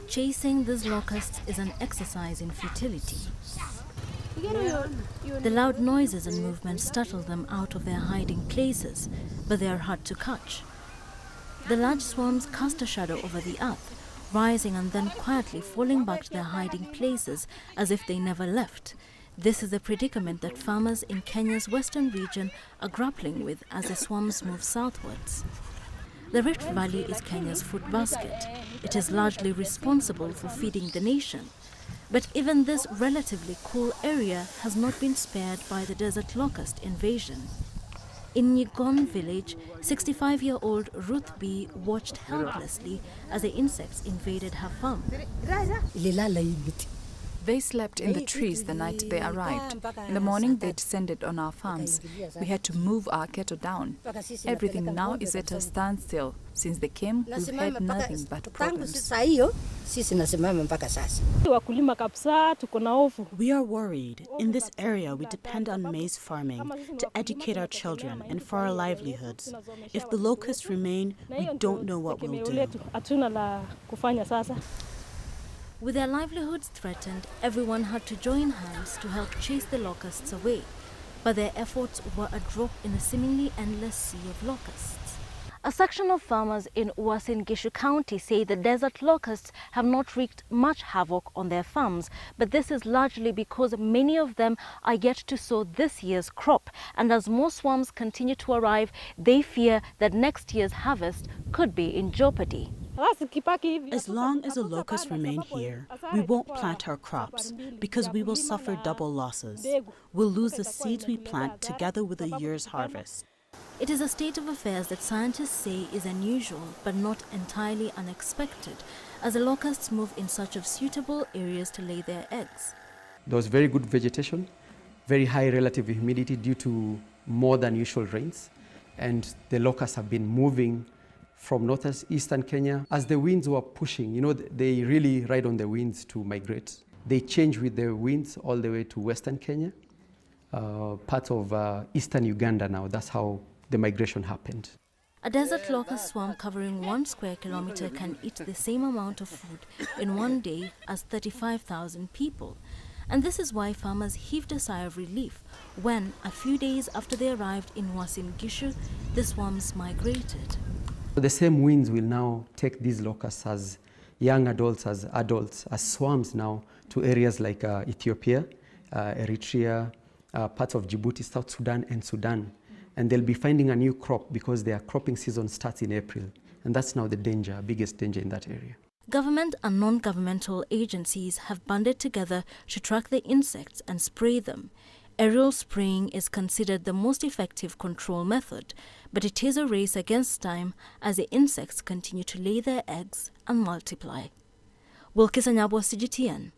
Chasing these locusts is an exercise in futility. The loud noises and movements startle them out of their hiding places, but they are hard to catch. The large swarms cast a shadow over the earth, rising and then quietly falling back to their hiding places as if they never left. This is the predicament that farmers in Kenya's western region are grappling with as the swarms move southwards. The Rift Valley is Kenya's food basket. It is largely responsible for feeding the nation. But even this relatively cool area has not been spared by the desert locust invasion. In Nyigon village, 65-year-old Ruth B. watched helplessly as the insects invaded her farm. They slept in the trees the night they arrived. In the morning, they descended on our farms. We had to move our cattle down. Everything now is at a standstill. Since they came, we've had nothing but problems. We are worried. In this area, we depend on maize farming to educate our children and for our livelihoods. If the locusts remain, we don't know what we'll do. With their livelihoods threatened, everyone had to join hands to help chase the locusts away. But their efforts were a drop in a seemingly endless sea of locusts. A section of farmers in Worsen County say the desert locusts have not wreaked much havoc on their farms, but this is largely because many of them are yet to sow this year's crop, and as more swarms continue to arrive, they fear that next year's harvest could be in jeopardy. As long as the locusts remain here, we won't plant our crops because we will suffer double losses. We'll lose the seeds we plant together with the year's harvest. It is a state of affairs that scientists say is unusual but not entirely unexpected, as the locusts move in search of suitable areas to lay their eggs. There was very good vegetation, very high relative humidity due to more than usual rains, and the locusts have been moving from northeastern Kenya. As the winds were pushing, they really ride on the winds to migrate. They change with the winds all the way to western Kenya, parts of eastern Uganda now. That's how the migration happened. A desert locust swarm covering 1 square kilometer can eat the same amount of food in one day as 35,000 people. And this is why farmers heaved a sigh of relief when, a few days after they arrived in Uasin Gishu, the swarms migrated. The same winds will now take these locusts as young adults, as swarms now to areas like Ethiopia, Eritrea, parts of Djibouti, South Sudan and Sudan. And they'll be finding a new crop because their cropping season starts in April. And that's now the biggest danger in that area. Government and non-governmental agencies have banded together to track the insects and spray them. Aerial spraying is considered the most effective control method, but it is a race against time as the insects continue to lay their eggs and multiply. Wilkis Anyabwa, CGTN.